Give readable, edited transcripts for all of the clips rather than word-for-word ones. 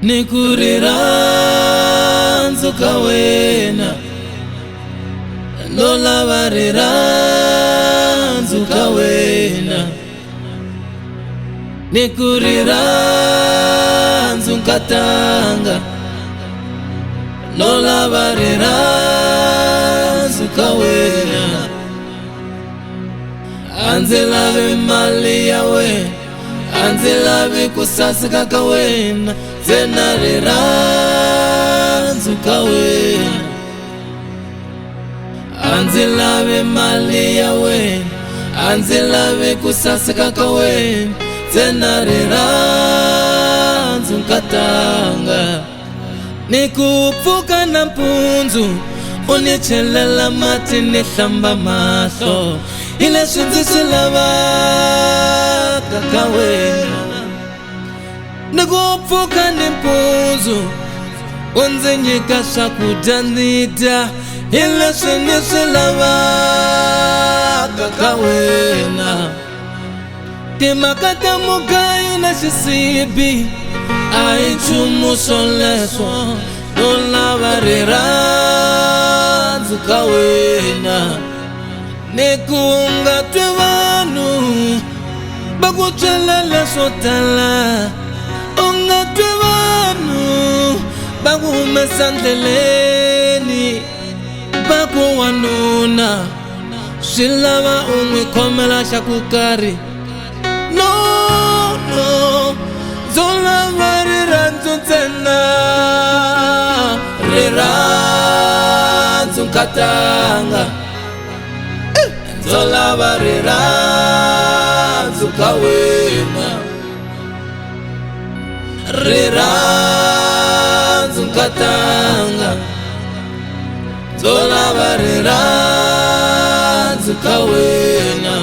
nikuriranzu kawena nola variranzu kawena nikuriranzu katanga nola variranzu kawena anzelawe mali yawe anzelawe kusasika kawena zena riranzu kawena anzelawe mali yawe anzelawe kusasika kawena zena riranzu katanga nikupuka na mpunzu unichelela mati nihlamba mahlo ile shinzisilava kakawena nikupuka ni mpunzu unzinyika shakudanita ile shinzisilava kakawena timakata mugayu na shisibi aichumusoleswa nolavarirazu kawena nikungatwe vanu bakuchelela sotala ungatwe vanu bakumesa ndleleni bakuwanuna swilava unwikhomela xakukari no zolava riranzu ntsena riranzu nkatanga zolava riranzu kawena riranzu nkatanga zolava riranzu kawena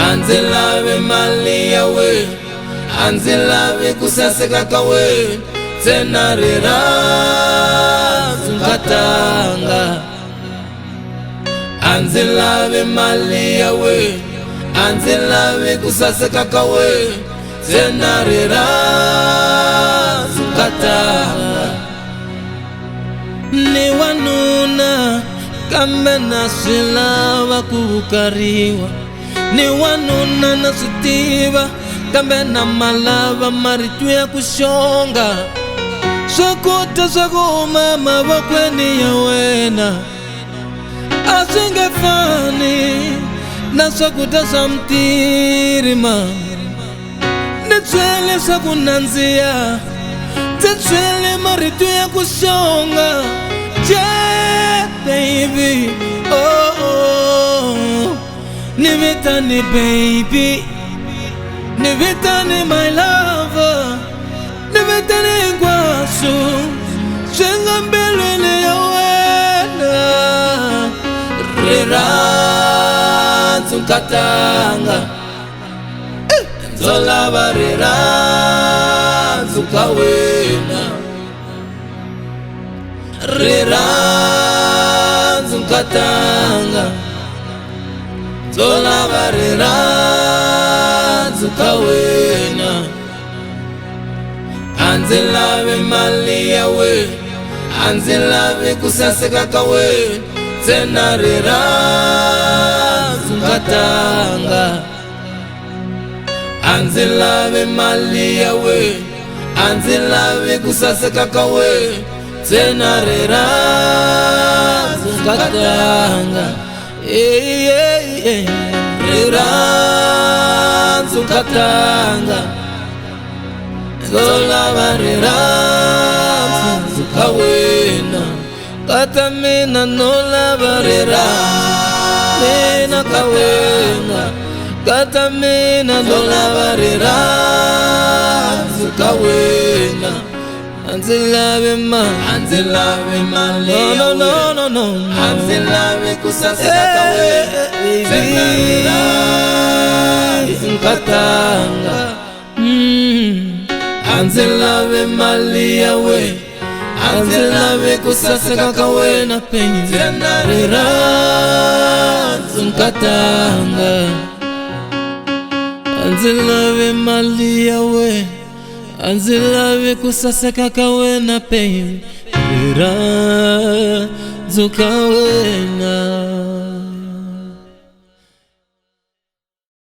anzelawe mali yawe anzelawe kusasika kawena zena riranzu nkatanga anzelawe mali yawe anzelawe kusasika kawena zena riranzu nkatanga ni wanuna kambe nasilava kuvukariwa ni wanuna nasitiva kambe na malava maritu ya kushonga swakuta swakuma mavokweni ya wena asingefani na swakuta swa mtirima nitswele swakunanziya ntswele maritu ya kushonga yeah baby oh oh nivitani baby nivitani my lover nivitani ngwasu swengambelweni ya wena riranzu nkatanga nzolava riranzu kawena riranzu nkatanga zolava riranzu kawena anzelawe mali yawe anzelawe kusasika kawena zena riranzu nkatanga anzelawe mali yawe anzelawe kusasika kawena zena riranzu nkatanga riranzu nkatanga zolava riranzu kawena katamina nolava riranzu kawena katamina nolava riranzu kawena anzelawe mali no no no no anzelawe kusasika kawena riranzu nkatanga anzelawe mali yawe anzelawe kusasika kawena penye riranzu nkatanga anzelawe mali yawe Anzilawe kusaseka kawena baby Ira Zukawena